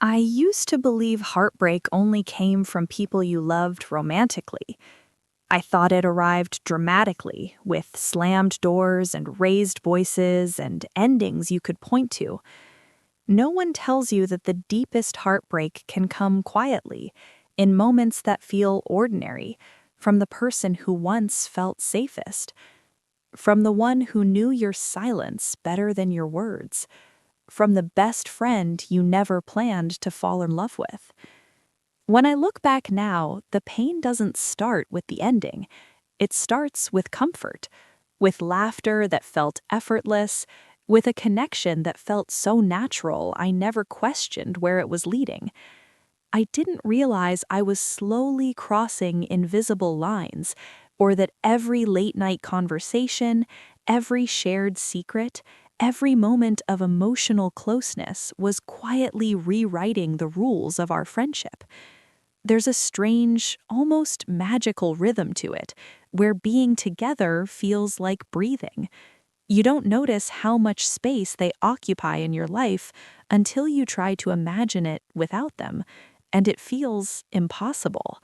I used to believe heartbreak only came from people you loved romantically. I thought it arrived dramatically, with slammed doors and raised voices and endings you could point to. No one tells you that the deepest heartbreak can come quietly, in moments that feel ordinary, from the person who once felt safest, from the one who knew your silence better than your words, from the best friend you never planned to fall in love with. When I look back now, the pain doesn't start with the ending. It starts with comfort, with laughter that felt effortless, with a connection that felt so natural I never questioned where it was leading. I didn't realize I was slowly crossing invisible lines, or that every late night conversation, every shared secret, every moment of emotional closeness was quietly rewriting the rules of our friendship. There's a strange, almost magical rhythm to it, where being together feels like breathing. You don't notice how much space they occupy in your life until you try to imagine it without them, and it feels impossible.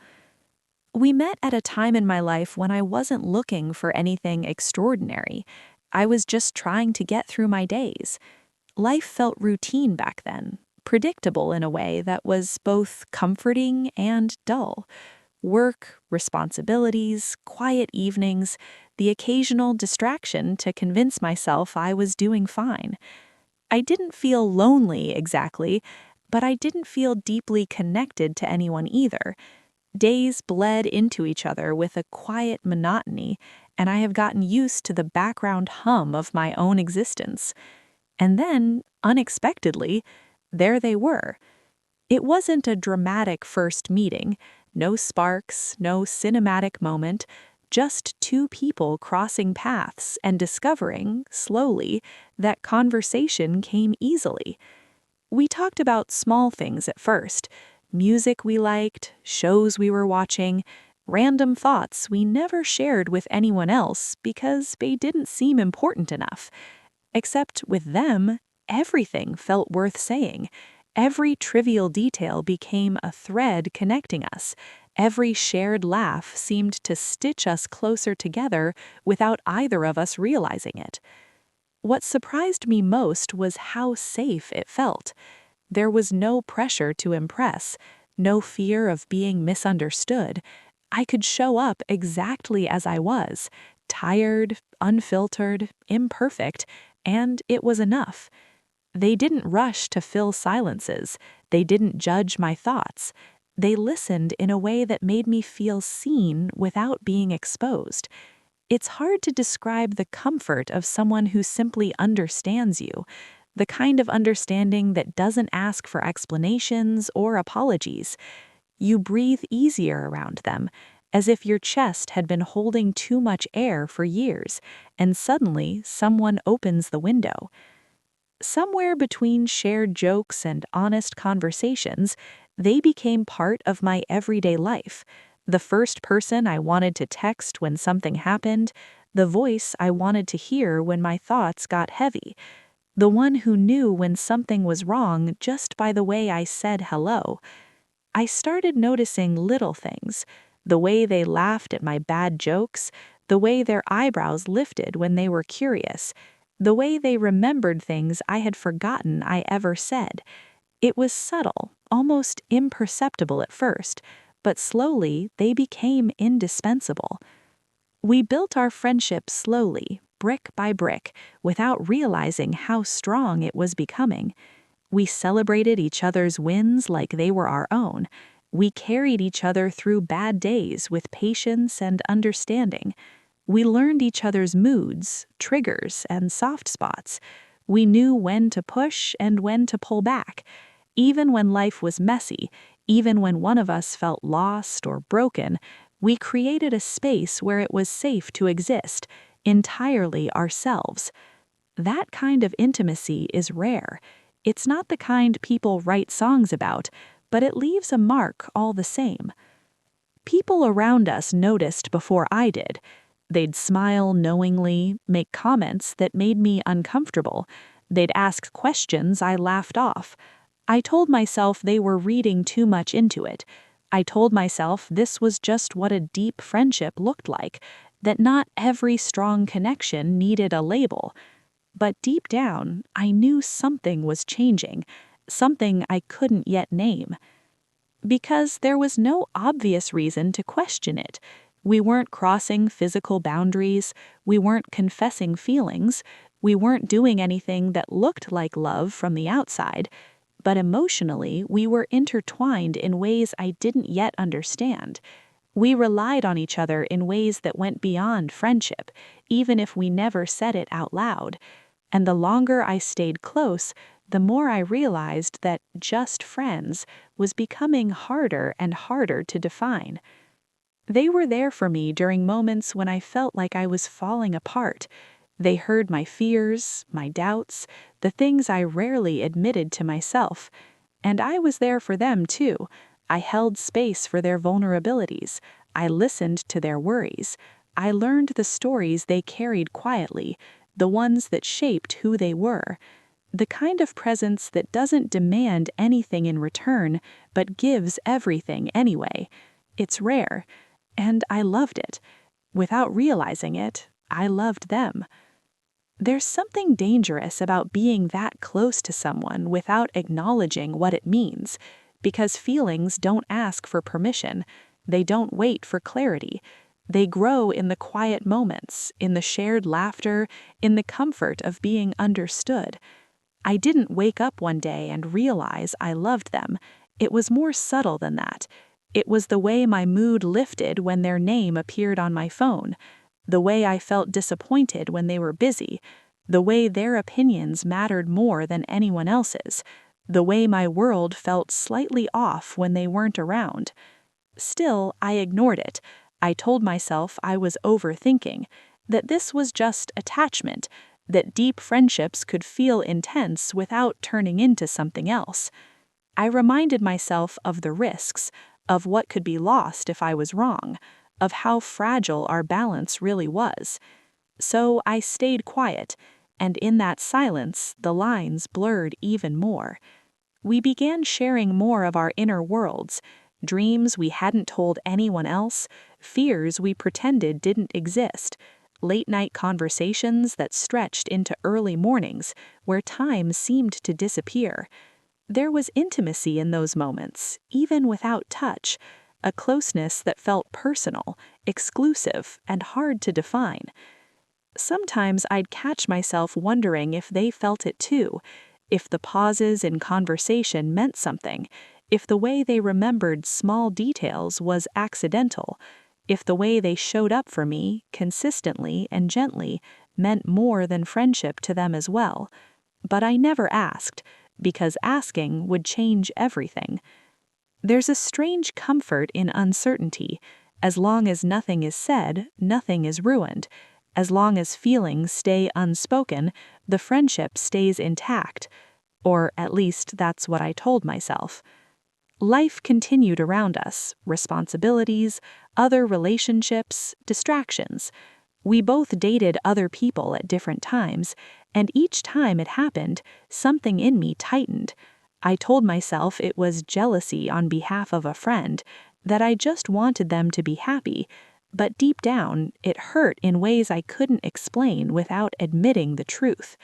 We met at a time in my life when I wasn't looking for anything extraordinary. I was just trying to get through my days. Life felt routine back then, predictable in a way that was both comforting and dull. Work, responsibilities, quiet evenings, the occasional distraction to convince myself I was doing fine. I didn't feel lonely exactly, but I didn't feel deeply connected to anyone either. Days bled into each other with a quiet monotony, and I have gotten used to the background hum of my own existence. And then, unexpectedly, there they were. It wasn't a dramatic first meeting, no sparks, no cinematic moment, just two people crossing paths and discovering, slowly, that conversation came easily. We talked about small things at first: music we liked, shows we were watching, random thoughts we never shared with anyone else because they didn't seem important enough. Except with them, everything felt worth saying. Every trivial detail became a thread connecting us. Every shared laugh seemed to stitch us closer together without either of us realizing it. What surprised me most was how safe it felt. There was no pressure to impress, no fear of being misunderstood. I could show up exactly as I was, tired, unfiltered, imperfect, and it was enough. They didn't rush to fill silences. They didn't judge my thoughts. They listened in a way that made me feel seen without being exposed. It's hard to describe the comfort of someone who simply understands you, the kind of understanding that doesn't ask for explanations or apologies. You breathe easier around them, as if your chest had been holding too much air for years, and suddenly someone opens the window. Somewhere between shared jokes and honest conversations, they became part of my everyday life. The first person I wanted to text when something happened, the voice I wanted to hear when my thoughts got heavy, the one who knew when something was wrong just by the way I said hello. I started noticing little things: the way they laughed at my bad jokes, the way their eyebrows lifted when they were curious, the way they remembered things I had forgotten I ever said. It was subtle, almost imperceptible at first, but slowly they became indispensable. We built our friendship slowly, brick by brick, without realizing how strong it was becoming. We celebrated each other's wins like they were our own. We carried each other through bad days with patience and understanding. We learned each other's moods, triggers, and soft spots. We knew when to push and when to pull back. Even when life was messy, even when one of us felt lost or broken, we created a space where it was safe to exist, entirely ourselves. That kind of intimacy is rare. It's not the kind people write songs about, but it leaves a mark all the same. People around us noticed before I did. They'd smile knowingly, make comments that made me uncomfortable. They'd ask questions I laughed off. I told myself they were reading too much into it. I told myself this was just what a deep friendship looked like, that not every strong connection needed a label. But deep down, I knew something was changing, something I couldn't yet name. Because there was no obvious reason to question it. We weren't crossing physical boundaries, we weren't confessing feelings, we weren't doing anything that looked like love from the outside, but emotionally we were intertwined in ways I didn't yet understand. We relied on each other in ways that went beyond friendship, even if we never said it out loud. And the longer I stayed close, the more I realized that just friends was becoming harder and harder to define. They were there for me during moments when I felt like I was falling apart. They heard my fears, my doubts, the things I rarely admitted to myself. And I was there for them too. I held space for their vulnerabilities. I listened to their worries. I learned the stories they carried quietly, the ones that shaped who they were. The kind of presence that doesn't demand anything in return, but gives everything anyway. It's rare, and I loved it. Without realizing it, I loved them. There's something dangerous about being that close to someone without acknowledging what it means, because feelings don't ask for permission, they don't wait for clarity. They grow in the quiet moments, in the shared laughter, in the comfort of being understood. I didn't wake up one day and realize I loved them. It was more subtle than that. It was the way my mood lifted when their name appeared on my phone, the way I felt disappointed when they were busy, the way their opinions mattered more than anyone else's, the way my world felt slightly off when they weren't around. Still, I ignored it. I told myself I was overthinking, that this was just attachment, that deep friendships could feel intense without turning into something else. I reminded myself of the risks, of what could be lost if I was wrong, of how fragile our balance really was. So I stayed quiet, and in that silence the lines blurred even more. We began sharing more of our inner worlds, dreams we hadn't told anyone else, fears we pretended didn't exist, late-night conversations that stretched into early mornings where time seemed to disappear. There was intimacy in those moments, even without touch, a closeness that felt personal, exclusive, and hard to define. Sometimes I'd catch myself wondering if they felt it too, if the pauses in conversation meant something, if the way they remembered small details was accidental, if the way they showed up for me, consistently and gently, meant more than friendship to them as well. But I never asked, because asking would change everything. There's a strange comfort in uncertainty. As long as nothing is said, nothing is ruined. As long as feelings stay unspoken, the friendship stays intact. Or at least that's what I told myself. Life continued around us, responsibilities, other relationships, distractions. We both dated other people at different times, and each time it happened, something in me tightened. I told myself it was jealousy on behalf of a friend, that I just wanted them to be happy, but deep down, it hurt in ways I couldn't explain without admitting the truth.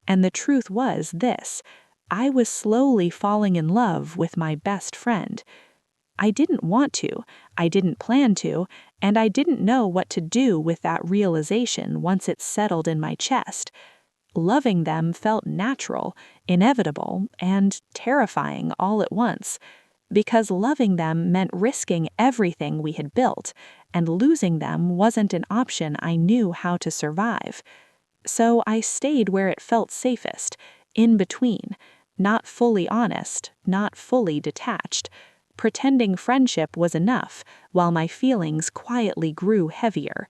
And the truth was this: I was slowly falling in love with my best friend. I didn't want to, I didn't plan to, and I didn't know what to do with that realization once it settled in my chest. Loving them felt natural, inevitable, and terrifying all at once, because loving them meant risking everything we had built, and losing them wasn't an option I knew how to survive. So I stayed where it felt safest, in between, not fully honest, not fully detached, pretending friendship was enough while my feelings quietly grew heavier.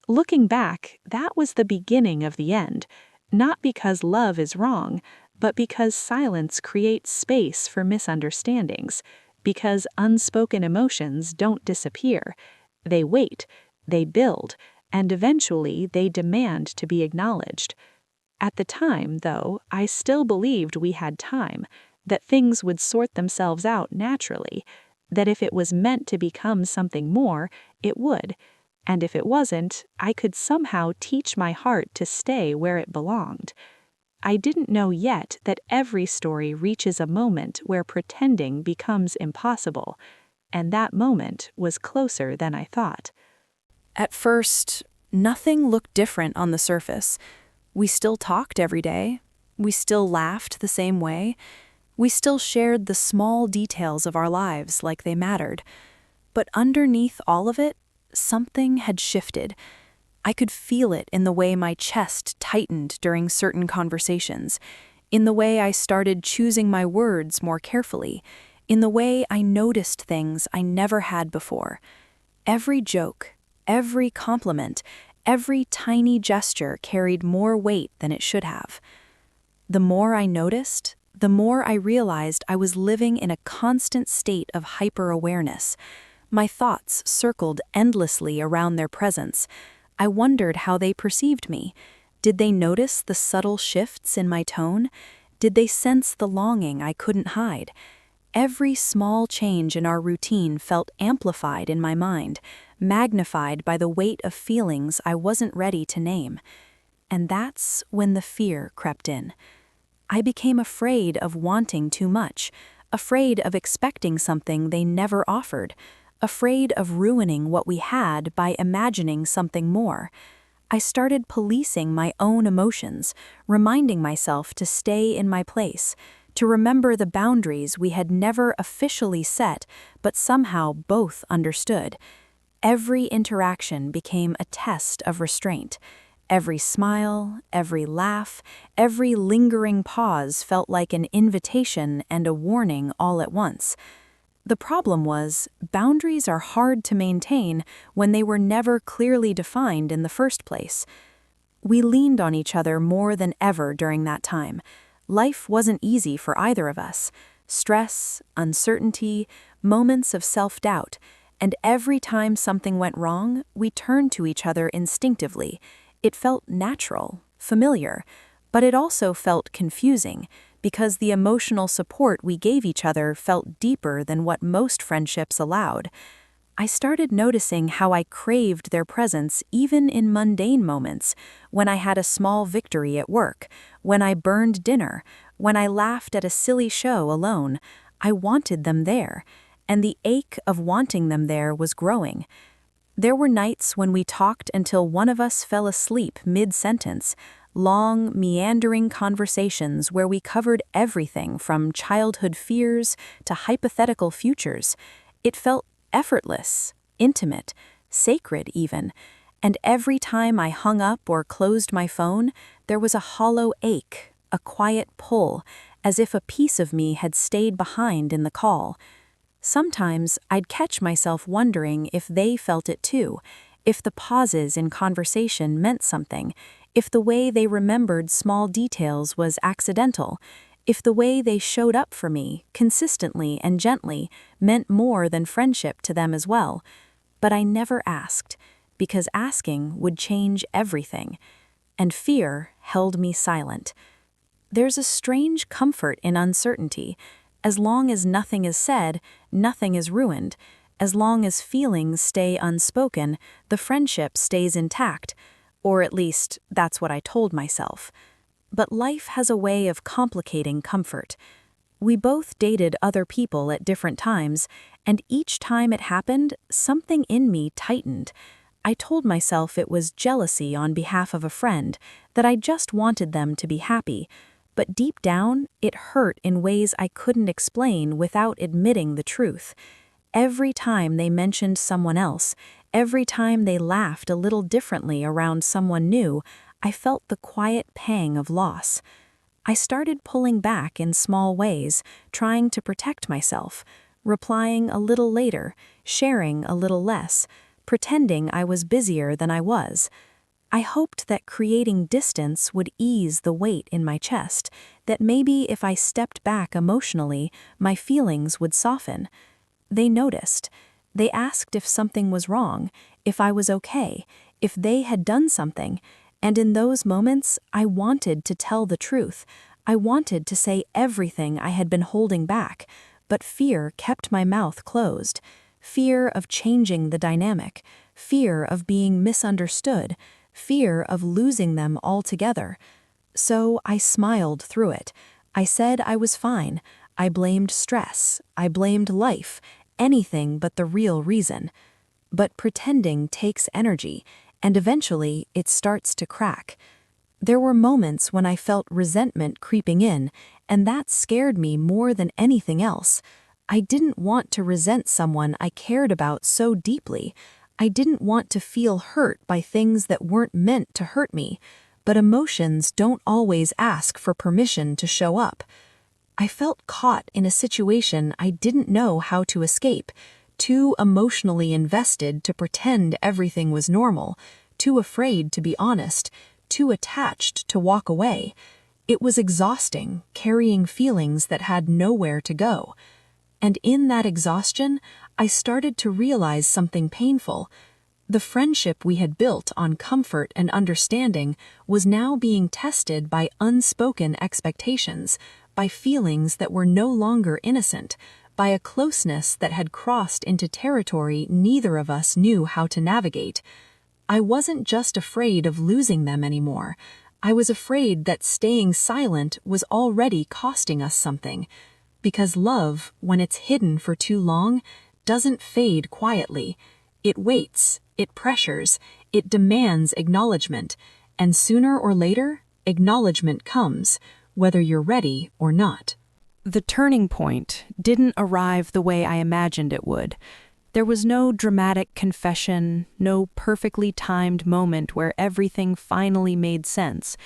Looking back, that was the beginning of the end, not because love is wrong, but because silence creates space for misunderstandings, because unspoken emotions don't disappear. They wait, they build, and eventually they demand to be acknowledged. At the time, though, I still believed we had time. that things would sort themselves out naturally, that if it was meant to become something more, it would, and if it wasn't, I could somehow teach my heart to stay where it belonged. I didn't know yet that every story reaches a moment where pretending becomes impossible, and that moment was closer than I thought. At first, nothing looked different on the surface. We still talked every day. We still laughed the same way. We still shared the small details of our lives like they mattered. But underneath all of it, something had shifted. I could feel it in the way my chest tightened during certain conversations, in the way I started choosing my words more carefully, in the way I noticed things I never had before. Every joke, every compliment, every tiny gesture carried more weight than it should have. The more I noticed, the more I realized I was living in a constant state of hyper-awareness. My thoughts circled endlessly around their presence. I wondered how they perceived me. Did they notice the subtle shifts in my tone? Did they sense the longing I couldn't hide? Every small change in our routine felt amplified in my mind, magnified by the weight of feelings I wasn't ready to name. And that's when the fear crept in. I became afraid of wanting too much, afraid of expecting something they never offered, afraid of ruining what we had by imagining something more. I started policing my own emotions, reminding myself to stay in my place, to remember the boundaries we had never officially set, but somehow both understood. Every interaction became a test of restraint. Every smile, every laugh, every lingering pause felt like an invitation and a warning all at once. The problem was, boundaries are hard to maintain when they were never clearly defined in the first place. We leaned on each other more than ever during that time. Life wasn't easy for either of us. Stress, uncertainty, moments of self-doubt, and every time something went wrong, we turned to each other instinctively. It felt natural, familiar, but it also felt confusing, because the emotional support we gave each other felt deeper than what most friendships allowed. I started noticing how I craved their presence even in mundane moments, when I had a small victory at work, when I burned dinner, when I laughed at a silly show alone. I wanted them there, and the ache of wanting them there was growing. There were nights when we talked until one of us fell asleep mid-sentence, long, meandering conversations where we covered everything from childhood fears to hypothetical futures. It felt effortless, intimate, sacred even, and every time I hung up or closed my phone, there was a hollow ache, a quiet pull, as if a piece of me had stayed behind in the call. Sometimes I'd catch myself wondering if they felt it too, if the pauses in conversation meant something, if the way they remembered small details was accidental, if the way they showed up for me, consistently and gently, meant more than friendship to them as well. But I never asked, because asking would change everything, and fear held me silent. There's a strange comfort in uncertainty. As long as nothing is said, nothing is ruined. As long as feelings stay unspoken, the friendship stays intact. Or at least, that's what I told myself. But life has a way of complicating comfort. We both dated other people at different times, and each time it happened, something in me tightened. I told myself it was jealousy on behalf of a friend, that I just wanted them to be happy. But deep down, it hurt in ways I couldn't explain without admitting the truth. Every time they mentioned someone else, every time they laughed a little differently around someone new, I felt the quiet pang of loss. I started pulling back in small ways, trying to protect myself, replying a little later, sharing a little less, pretending I was busier than I was. I hoped that creating distance would ease the weight in my chest, that maybe if I stepped back emotionally, my feelings would soften. They noticed. They asked if something was wrong, if I was okay, if they had done something, and in those moments, I wanted to tell the truth. I wanted to say everything I had been holding back, but fear kept my mouth closed. Fear of changing the dynamic, fear of being misunderstood, fear of losing them altogether. So I smiled through it. I said I was fine. I blamed stress. I blamed life. Anything but the real reason. But pretending takes energy, and eventually it starts to crack. There were moments when I felt resentment creeping in, and that scared me more than anything else. I didn't want to resent someone I cared about so deeply. I didn't want to feel hurt by things that weren't meant to hurt me. But emotions don't always ask for permission to show up. I felt caught in a situation I didn't know how to escape, too emotionally invested to pretend everything was normal, too afraid to be honest, too attached to walk away. It was exhausting, carrying feelings that had nowhere to go. And in that exhaustion, I started to realize something painful. The friendship we had built on comfort and understanding was now being tested by unspoken expectations, by feelings that were no longer innocent, by a closeness that had crossed into territory neither of us knew how to navigate. I wasn't just afraid of losing them anymore. I was afraid that staying silent was already costing us something. Because love, when it's hidden for too long, doesn't fade quietly. It waits, it pressures, it demands acknowledgement, and sooner or later, acknowledgement comes, whether you're ready or not. The turning point didn't arrive the way I imagined it would. There was no dramatic confession, no perfectly timed moment where everything finally made sense.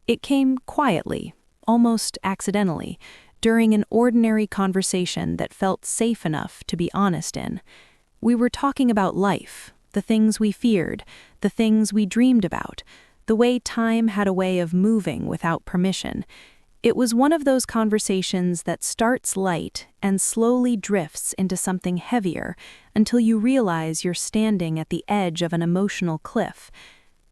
It came quietly, almost accidentally, during an ordinary conversation that felt safe enough to be honest in. We were talking about life, the things we feared, the things we dreamed about, the way time had a way of moving without permission. It was one of those conversations that starts light and slowly drifts into something heavier until you realize you're standing at the edge of an emotional cliff.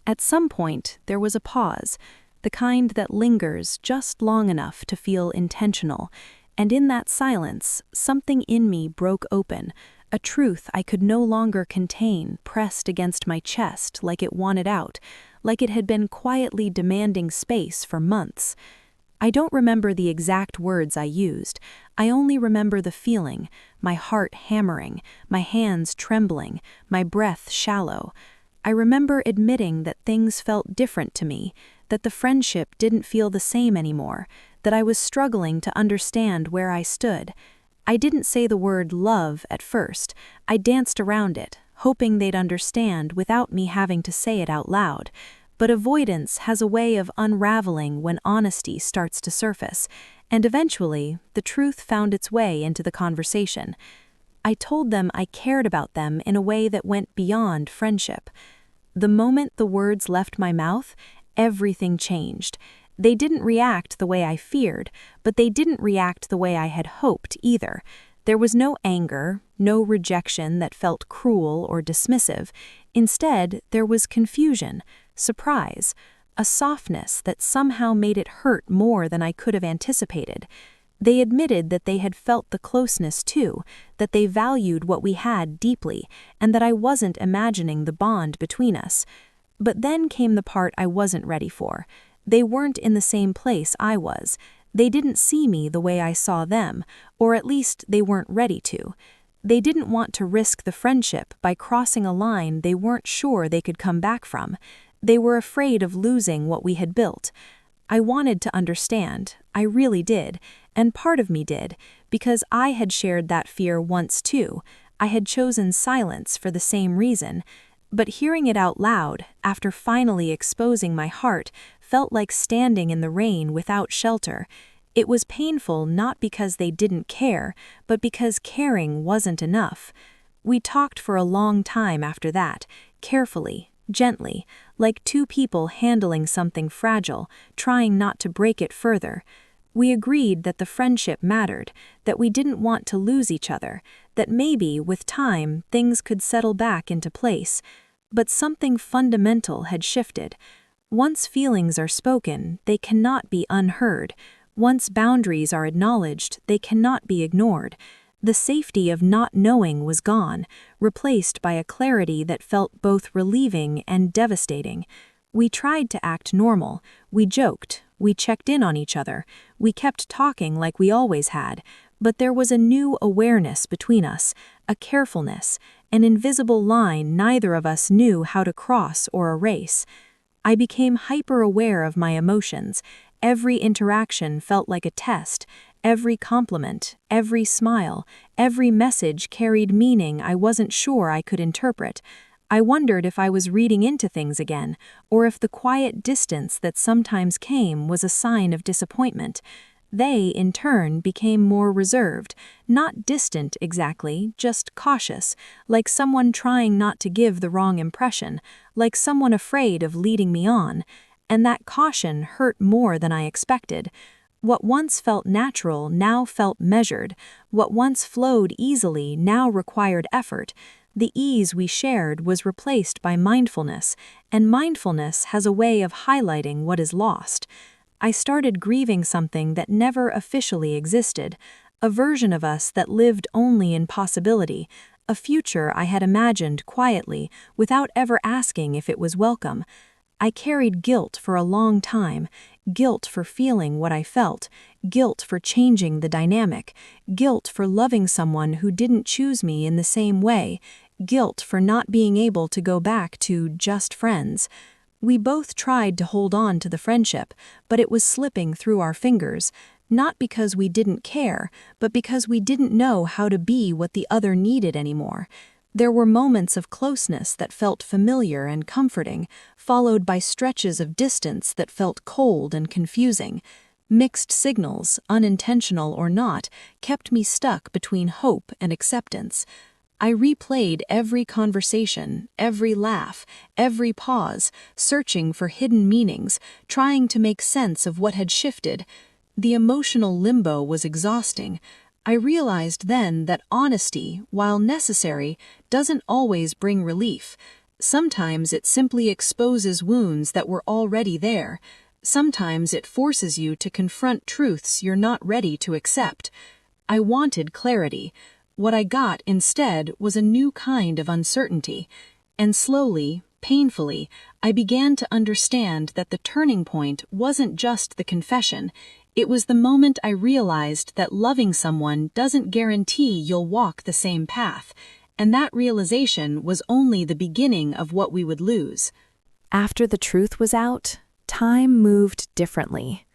At some point, there was a pause, the kind that lingers just long enough to feel intentional, and in that silence, something in me broke open, a truth I could no longer contain pressed against my chest like it wanted out, like it had been quietly demanding space for months. I don't remember the exact words I used. I only remember the feeling, my heart hammering, my hands trembling, my breath shallow. I remember admitting that things felt different to me, that the friendship didn't feel the same anymore, that I was struggling to understand where I stood. I didn't say the word love at first. I danced around it, hoping they'd understand without me having to say it out loud. But avoidance has a way of unraveling when honesty starts to surface, and eventually, the truth found its way into the conversation. I told them I cared about them in a way that went beyond friendship. The moment the words left my mouth, everything changed. They didn't react the way I feared, but they didn't react the way I had hoped either. There was no anger, no rejection that felt cruel or dismissive. Instead, there was confusion, surprise, a softness that somehow made it hurt more than I could have anticipated. They admitted that they had felt the closeness too, that they valued what we had deeply, and that I wasn't imagining the bond between us. But then came the part I wasn't ready for. They weren't in the same place I was. They didn't see me the way I saw them, or at least they weren't ready to. They didn't want to risk the friendship by crossing a line they weren't sure they could come back from. They were afraid of losing what we had built. I wanted to understand, I really did, and part of me did, because I had shared that fear once too. I had chosen silence for the same reason. But hearing it out loud, after finally exposing my heart, felt like standing in the rain without shelter. It was painful not because they didn't care, but because caring wasn't enough. We talked for a long time after that, carefully, gently, like two people handling something fragile, trying not to break it further. We agreed that the friendship mattered, that we didn't want to lose each other, that maybe, with time, things could settle back into place. But something fundamental had shifted. Once feelings are spoken, they cannot be unheard. Once boundaries are acknowledged, they cannot be ignored. The safety of not knowing was gone, replaced by a clarity that felt both relieving and devastating. We tried to act normal. We joked. We checked in on each other. We kept talking like we always had. But there was a new awareness between us, a carefulness, an invisible line neither of us knew how to cross or erase. I became hyper-aware of my emotions. Every interaction felt like a test. Every compliment, every smile, every message carried meaning I wasn't sure I could interpret. I wondered if I was reading into things again, or if the quiet distance that sometimes came was a sign of disappointment. They, in turn, became more reserved, not distant exactly, just cautious, like someone trying not to give the wrong impression, like someone afraid of leading me on. And that caution hurt more than I expected. What once felt natural now felt measured. What once flowed easily now required effort. The ease we shared was replaced by mindfulness, and mindfulness has a way of highlighting what is lost. I started grieving something that never officially existed, a version of us that lived only in possibility, a future I had imagined quietly without ever asking if it was welcome. I carried guilt for a long time, guilt for feeling what I felt, guilt for changing the dynamic, guilt for loving someone who didn't choose me in the same way, guilt for not being able to go back to just friends. We both tried to hold on to the friendship, but it was slipping through our fingers, not because we didn't care, but because we didn't know how to be what the other needed anymore. There were moments of closeness that felt familiar and comforting, followed by stretches of distance that felt cold and confusing. Mixed signals, unintentional or not, kept me stuck between hope and acceptance. I replayed every conversation, every laugh, every pause, searching for hidden meanings, trying to make sense of what had shifted. The emotional limbo was exhausting. I realized then that honesty, while necessary, doesn't always bring relief. Sometimes it simply exposes wounds that were already there. Sometimes it forces you to confront truths you're not ready to accept. I wanted clarity. What I got instead was a new kind of uncertainty. And slowly, painfully, I began to understand that the turning point wasn't just the confession. It was the moment I realized that loving someone doesn't guarantee you'll walk the same path, and that realization was only the beginning of what we would lose. After the truth was out, time moved differently.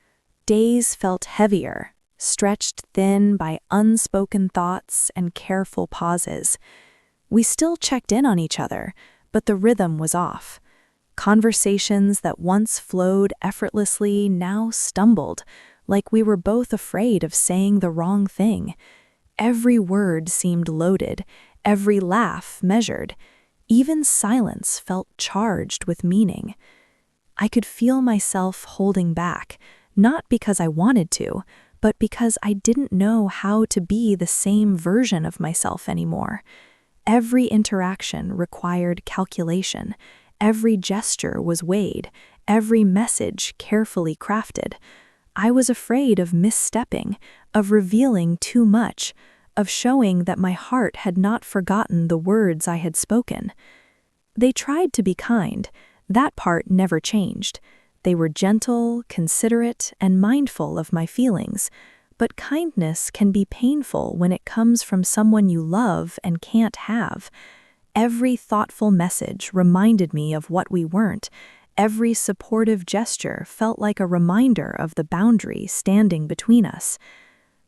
Days felt heavier, stretched thin by unspoken thoughts and careful pauses. We still checked in on each other, but the rhythm was off. Conversations that once flowed effortlessly now stumbled, like we were both afraid of saying the wrong thing. Every word seemed loaded, every laugh measured. Even silence felt charged with meaning. I could feel myself holding back, not because I wanted to, but because I didn't know how to be the same version of myself anymore. Every interaction required calculation. Every gesture was weighed, every message carefully crafted. I was afraid of misstepping, of revealing too much, of showing that my heart had not forgotten the words I had spoken. They tried to be kind. That part never changed. They were gentle, considerate, and mindful of my feelings. But kindness can be painful when it comes from someone you love and can't have. Every thoughtful message reminded me of what we weren't. Every supportive gesture felt like a reminder of the boundary standing between us.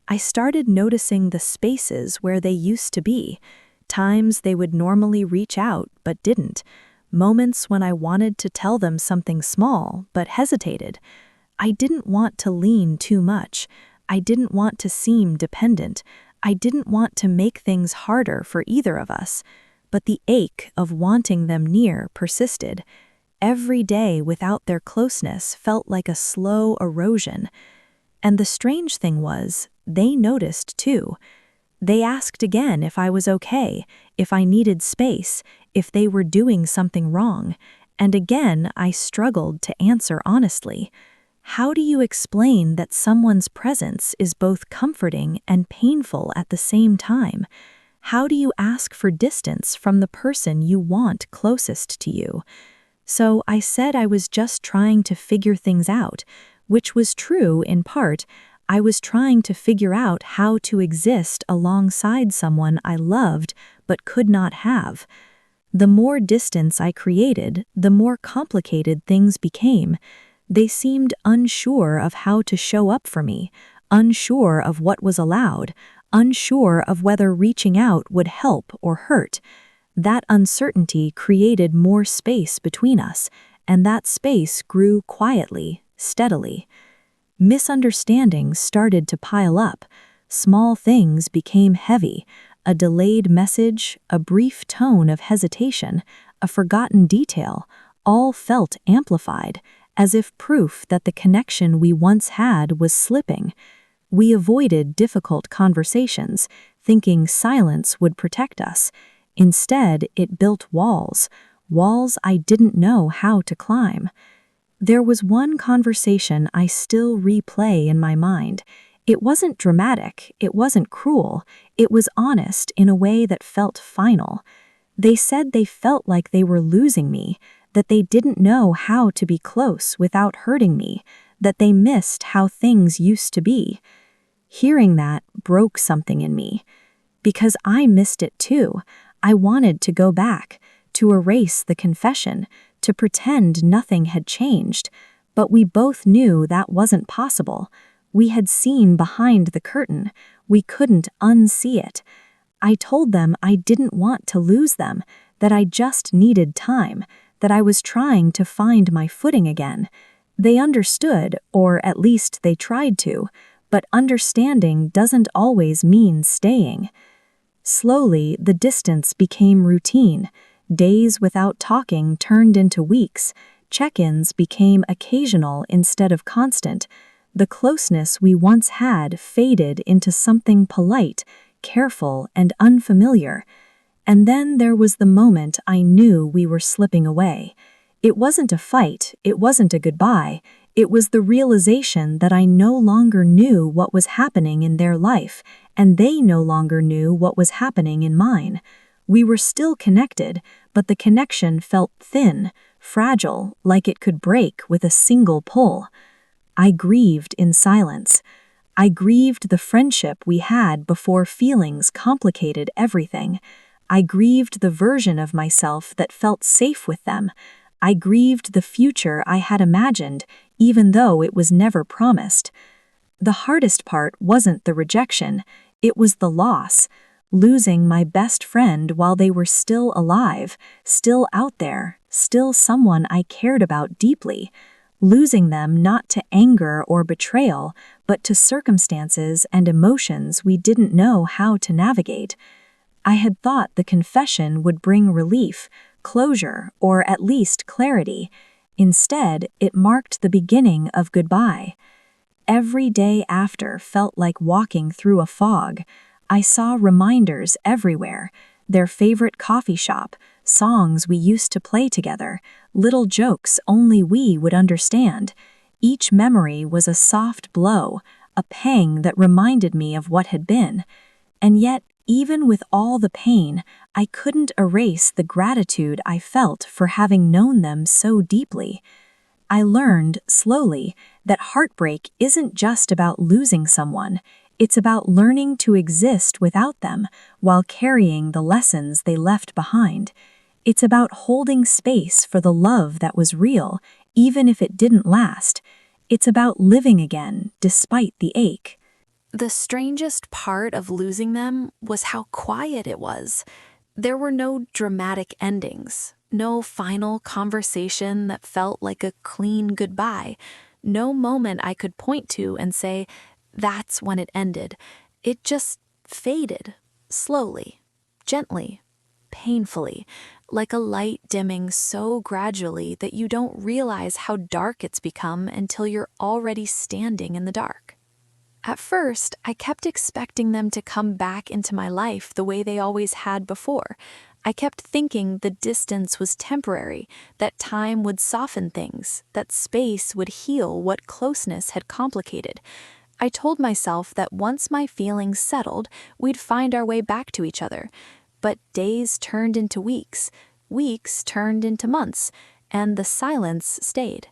I started noticing the spaces where they used to be, times they would normally reach out but didn't, moments when I wanted to tell them something small but hesitated. I didn't want to lean too much. I didn't want to seem dependent. I didn't want to make things harder for either of us. But the ache of wanting them near persisted. Every day without their closeness felt like a slow erosion. And the strange thing was, they noticed too. They asked again if I was okay, if I needed space, if they were doing something wrong. And again, I struggled to answer honestly. How do you explain that someone's presence is both comforting and painful at the same time? How do you ask for distance from the person you want closest to you? So I said I was just trying to figure things out, which was true in part. I was trying to figure out how to exist alongside someone I loved but could not have. The more distance I created, the more complicated things became. They seemed unsure of how to show up for me, unsure of what was allowed, unsure of whether reaching out would help or hurt. That uncertainty created more space between us, and that space grew quietly, steadily. Misunderstandings started to pile up. Small things became heavy. A delayed message, a brief tone of hesitation, a forgotten detail, all felt amplified, as if proof that the connection we once had was slipping. We avoided difficult conversations, thinking silence would protect us. Instead, it built walls, walls I didn't know how to climb. There was one conversation I still replay in my mind. It wasn't dramatic, it wasn't cruel, it was honest in a way that felt final. They said they felt like they were losing me, that they didn't know how to be close without hurting me, that they missed how things used to be. Hearing that broke something in me. Because I missed it too. I wanted to go back, to erase the confession, to pretend nothing had changed. But we both knew that wasn't possible. We had seen behind the curtain. We couldn't unsee it. I told them I didn't want to lose them, that I just needed time, that I was trying to find my footing again. They understood, or at least they tried to, but understanding doesn't always mean staying. Slowly, the distance became routine. Days without talking turned into weeks. Check-ins became occasional instead of constant. The closeness we once had faded into something polite, careful, and unfamiliar. And then there was the moment I knew we were slipping away. It wasn't a fight, it wasn't a goodbye. It was the realization that I no longer knew what was happening in their life, and they no longer knew what was happening in mine. We were still connected, but the connection felt thin, fragile, like it could break with a single pull. I grieved in silence. I grieved the friendship we had before feelings complicated everything. I grieved the version of myself that felt safe with them. I grieved the future I had imagined, even though it was never promised. The hardest part wasn't the rejection, it was the loss. Losing my best friend while they were still alive, still out there, still someone I cared about deeply. Losing them not to anger or betrayal, but to circumstances and emotions we didn't know how to navigate. I had thought the confession would bring relief, closure, or at least clarity. Instead, it marked the beginning of goodbye. Every day after felt like walking through a fog. I saw reminders everywhere, their favorite coffee shop, songs we used to play together, little jokes only we would understand. Each memory was a soft blow, a pang that reminded me of what had been. And yet, even with all the pain, I couldn't erase the gratitude I felt for having known them so deeply. I learned, slowly, that heartbreak isn't just about losing someone, it's about learning to exist without them while carrying the lessons they left behind. It's about holding space for the love that was real, even if it didn't last. It's about living again, despite the ache. The strangest part of losing them was how quiet it was. There were no dramatic endings, no final conversation that felt like a clean goodbye, no moment I could point to and say, that's when it ended. It just faded, slowly, gently, painfully, like a light dimming so gradually that you don't realize how dark it's become until you're already standing in the dark. At first, I kept expecting them to come back into my life the way they always had before. I kept thinking the distance was temporary, that time would soften things, that space would heal what closeness had complicated. I told myself that once my feelings settled, we'd find our way back to each other. But days turned into weeks, weeks turned into months, and the silence stayed.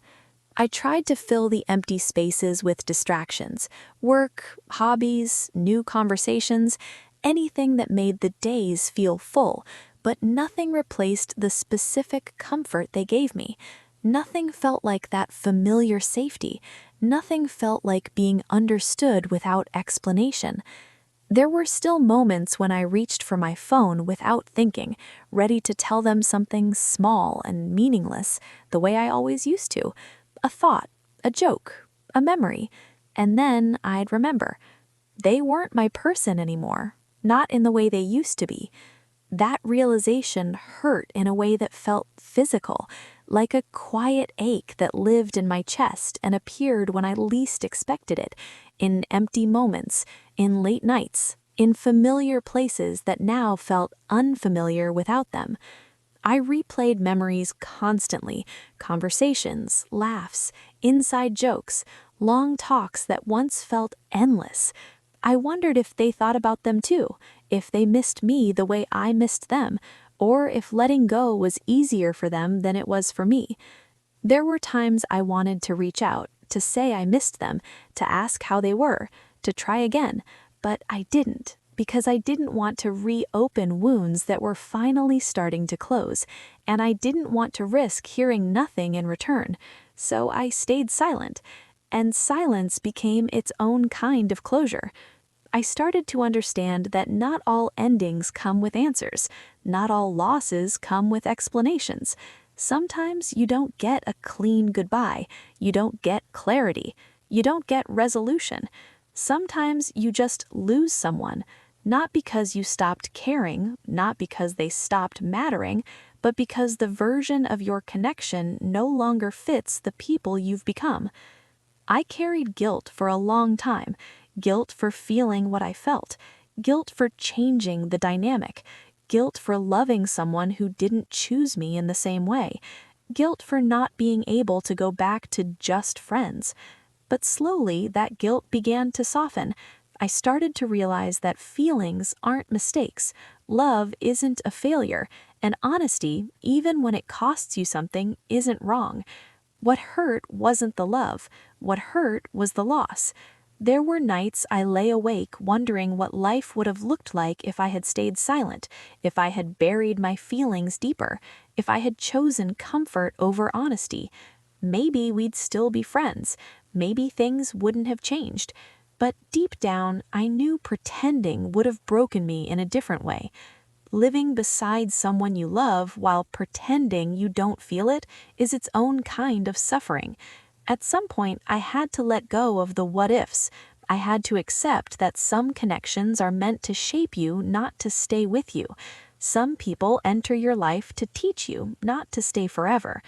I tried to fill the empty spaces with distractions, work, hobbies, new conversations, anything that made the days feel full, but nothing replaced the specific comfort they gave me. Nothing felt like that familiar safety. Nothing felt like being understood without explanation. There were still moments when I reached for my phone without thinking, ready to tell them something small and meaningless, the way I always used to. A thought, a joke, a memory. And then I'd remember. They weren't my person anymore, not in the way they used to be. That realization hurt in a way that felt physical, like a quiet ache that lived in my chest and appeared when I least expected it, in empty moments, in late nights, in familiar places that now felt unfamiliar without them. I replayed memories constantly, conversations, laughs, inside jokes, long talks that once felt endless. I wondered if they thought about them too, if they missed me the way I missed them, or if letting go was easier for them than it was for me. There were times I wanted to reach out, to say I missed them, to ask how they were, to try again, but I didn't, because I didn't want to reopen wounds that were finally starting to close, and I didn't want to risk hearing nothing in return. So I stayed silent, and silence became its own kind of closure. I started to understand that not all endings come with answers, not all losses come with explanations. Sometimes you don't get a clean goodbye, you don't get clarity, you don't get resolution. Sometimes you just lose someone, not because you stopped caring, not because they stopped mattering, but because the version of your connection no longer fits the people you've become. I carried guilt for a long time, guilt for feeling what I felt, guilt for changing the dynamic, guilt for loving someone who didn't choose me in the same way, guilt for not being able to go back to just friends. But slowly that guilt began to soften. I started to realize that feelings aren't mistakes, love isn't a failure, and honesty, even when it costs you something, isn't wrong. What hurt wasn't the love, what hurt was the loss. There were nights I lay awake wondering what life would have looked like if I had stayed silent, if I had buried my feelings deeper, if I had chosen comfort over honesty. Maybe we'd still be friends, maybe things wouldn't have changed. But deep down, I knew pretending would have broken me in a different way. Living beside someone you love while pretending you don't feel it is its own kind of suffering. At some point, I had to let go of the what-ifs. I had to accept that some connections are meant to shape you, not to stay with you. Some people enter your life to teach you, not to stay forever.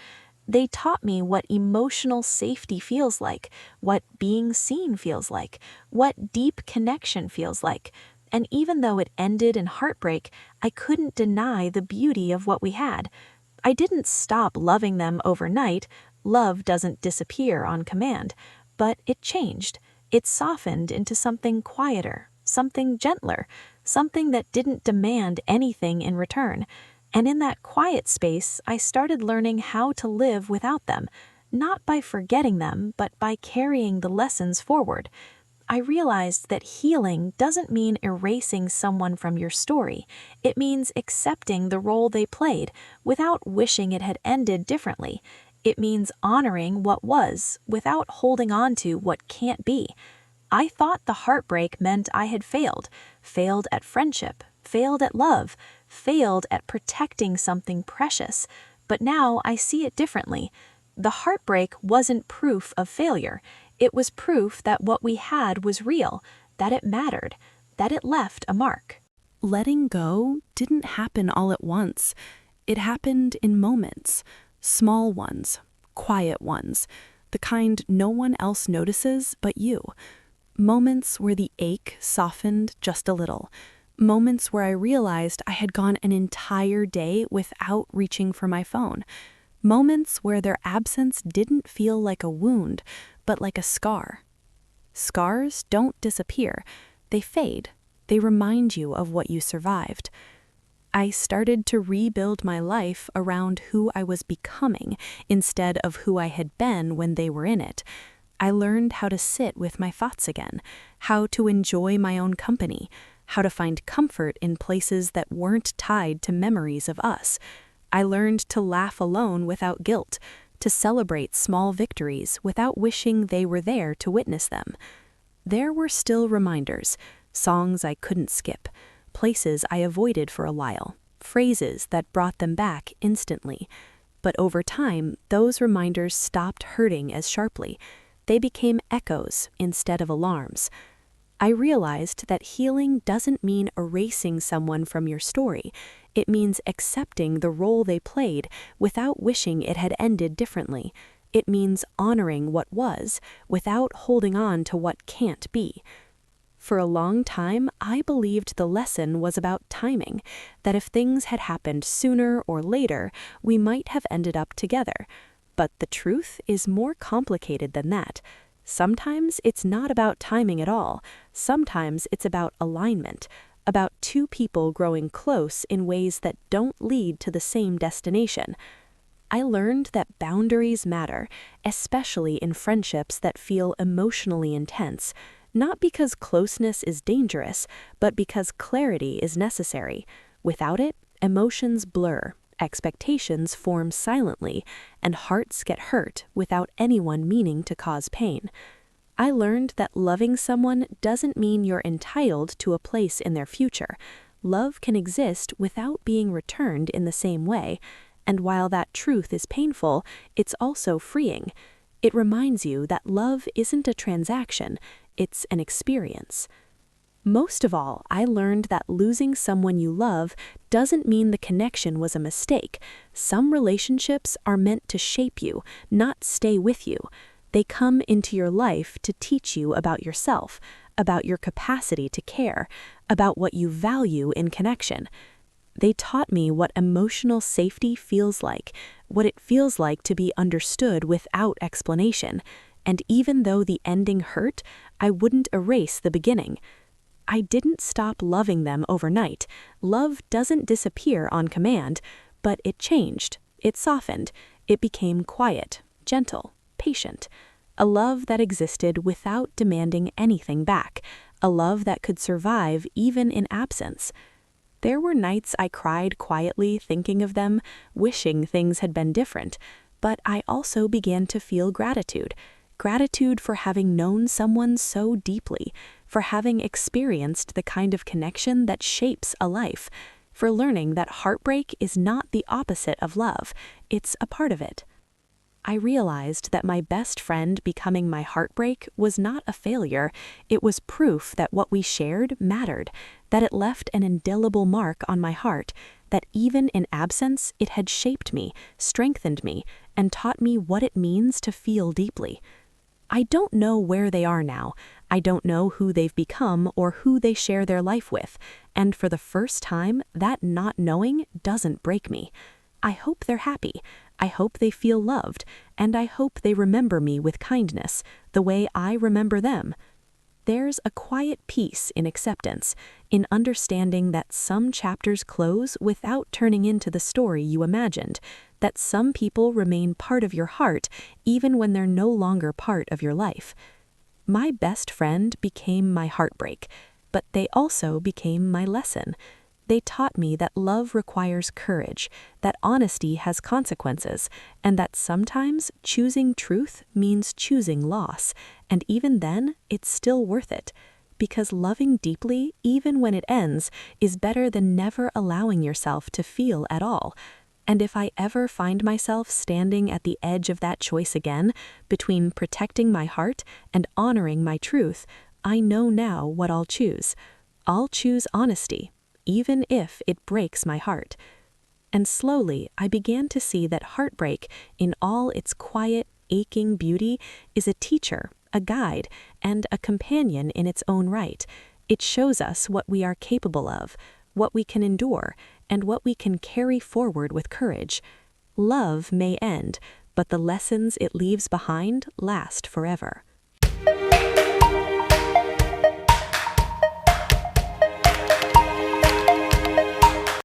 They taught me what emotional safety feels like, what being seen feels like, what deep connection feels like. And even though it ended in heartbreak, I couldn't deny the beauty of what we had. I didn't stop loving them overnight. Love doesn't disappear on command. But it changed. It softened into something quieter, something gentler, something that didn't demand anything in return. And in that quiet space, I started learning how to live without them, not by forgetting them, but by carrying the lessons forward. I realized that healing doesn't mean erasing someone from your story. It means accepting the role they played without wishing it had ended differently. It means honoring what was without holding on to what can't be. I thought the heartbreak meant I had failed at friendship, failed at love, failed at protecting something precious. But now I see it differently. The heartbreak wasn't proof of failure. It was proof that what we had was real, that it mattered, that it left a mark. Letting go didn't happen all at once. It happened in moments, small ones, quiet ones, the kind no one else notices but you. Moments where the ache softened just a little, Moments where I realized I had gone an entire day without reaching for my phone. Moments where their absence didn't feel like a wound, but like a scar. Scars don't disappear. They fade. They remind you of what you survived. I started to rebuild my life around who I was becoming instead of who I had been when they were in it. I learned how to sit with my thoughts again, how to enjoy my own company, how to find comfort in places that weren't tied to memories of us. I learned to laugh alone without guilt, to celebrate small victories without wishing they were there to witness them. There were still reminders, songs I couldn't skip, places I avoided for a while, phrases that brought them back instantly. But over time, those reminders stopped hurting as sharply. They became echoes instead of alarms. I realized that healing doesn't mean erasing someone from your story. It means accepting the role they played without wishing it had ended differently. It means honoring what was without holding on to what can't be. For a long time, I believed the lesson was about timing, that if things had happened sooner or later, we might have ended up together. But the truth is more complicated than that. Sometimes it's not about timing at all. Sometimes it's about alignment, about two people growing close in ways that don't lead to the same destination. I learned that boundaries matter, especially in friendships that feel emotionally intense, not because closeness is dangerous, but because clarity is necessary. Without it, emotions blur, expectations form silently, and hearts get hurt without anyone meaning to cause pain. I learned that loving someone doesn't mean you're entitled to a place in their future. Love can exist without being returned in the same way, and while that truth is painful, it's also freeing. It reminds you that love isn't a transaction, it's an experience. Most of all, I learned that losing someone you love doesn't mean the connection was a mistake. Some relationships are meant to shape you, not stay with you. They come into your life to teach you about yourself, about your capacity to care, about what you value in connection. They taught me what emotional safety feels like, what it feels like to be understood without explanation. And even though the ending hurt, I wouldn't erase the beginning. I didn't stop loving them overnight. Love doesn't disappear on command, but it changed, it softened, it became quiet, gentle, patient. A love that existed without demanding anything back, a love that could survive even in absence. There were nights I cried quietly thinking of them, wishing things had been different, but I also began to feel gratitude. Gratitude for having known someone so deeply, for having experienced the kind of connection that shapes a life, for learning that heartbreak is not the opposite of love, it's a part of it. I realized that my best friend becoming my heartbreak was not a failure. It was proof that what we shared mattered, that it left an indelible mark on my heart, that even in absence it had shaped me, strengthened me, and taught me what it means to feel deeply. I don't know where they are now. I don't know who they've become or who they share their life with, and for the first time, that not knowing doesn't break me. I hope they're happy. I hope they feel loved, and I hope they remember me with kindness, the way I remember them. There's a quiet peace in acceptance, in understanding that some chapters close without turning into the story you imagined, that some people remain part of your heart even when they're no longer part of your life. My best friend became my heartbreak, but they also became my lesson. They taught me that love requires courage, that honesty has consequences, and that sometimes choosing truth means choosing loss, and even then, it's still worth it. Because loving deeply, even when it ends, is better than never allowing yourself to feel at all. And if I ever find myself standing at the edge of that choice again, between protecting my heart and honoring my truth, I know now what I'll choose. I'll choose honesty, even if it breaks my heart. And slowly, I began to see that heartbreak, in all its quiet, aching beauty, is a teacher, a guide, and a companion in its own right. It shows us what we are capable of, what we can endure, and what we can carry forward with courage. Love may end, but the lessons it leaves behind last forever.